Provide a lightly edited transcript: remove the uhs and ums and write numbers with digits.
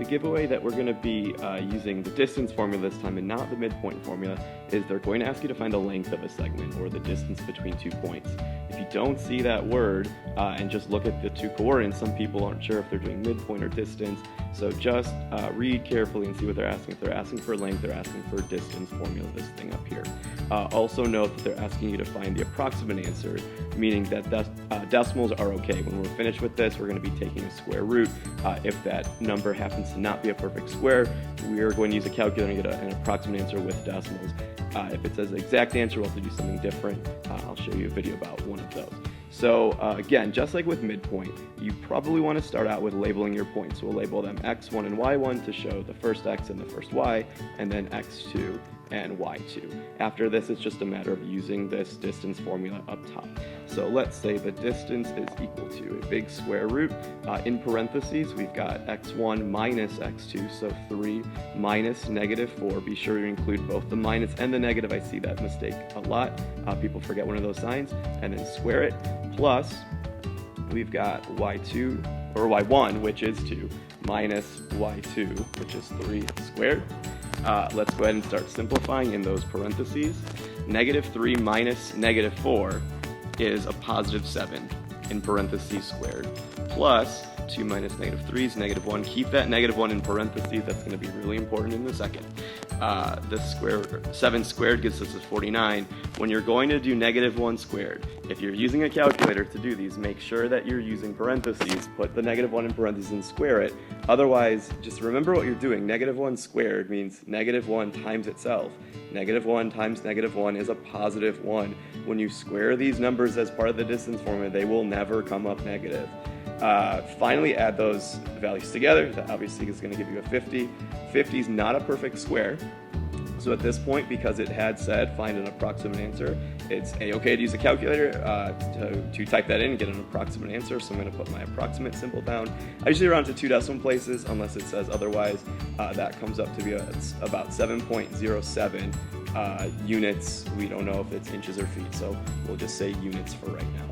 The giveaway that we're going to be using the distance formula this time and not the midpoint formula is they're going to ask you to find the length of a segment, or the distance between 2 points. If you don't see that word and just look at the 2 coordinates, some people aren't sure if they're doing midpoint or distance, so just read carefully and see what they're asking. If they're asking for length, they're asking for distance formula, this thing up here. Also note that they're asking you to find the approximate answer, meaning that decimals are okay. When we're finished with this, we're going to be taking a square root. If that number happens to not be a perfect square, we are going to use a calculator and get an approximate answer with decimals. If it says the exact answer, we'll have to do something different. I'll show you a video about one of those. So again, just like with midpoint, you probably want to start out with labeling your points. So we'll label them x1 and y1 to show the first x and the first y, and then x2 and y2. After this, it's just a matter of using this distance formula up top. So let's say the distance is equal to a big square root. In parentheses, we've got x1 minus x2, so 3 minus -4. Be sure to include both the minus and the negative. I see that mistake a lot. People forget one of those signs. And then square it, plus we've got y2, or y1, which is 2, minus y2, which is 3 squared. Let's go ahead and start simplifying in those parentheses. -3 minus -4 is a positive 7 in parentheses squared, plus 2 minus -3 is -1. Keep that -1 in parentheses. That's going to be really important in a second. The 7 squared gives us a 49. When you're going to do -1 squared, if you're using a calculator to do these, make sure that you're using parentheses. Put the -1 in parentheses and square it. Otherwise, just remember what you're doing. -1 squared means -1 times itself. -1 times -1 is a positive 1. When you square these numbers as part of the distance formula, they will never come up negative. Finally, add those values together. That obviously is going to give you a 50. 50 is not a perfect square. So at this point, because it had said find an approximate answer, it's okay to use a calculator to type that in and get an approximate answer. So I'm going to put my approximate symbol down. I usually round to 2 decimal places unless it says otherwise. That comes up to be about 7.07 units. We don't know if it's inches or feet, so we'll just say units for right now.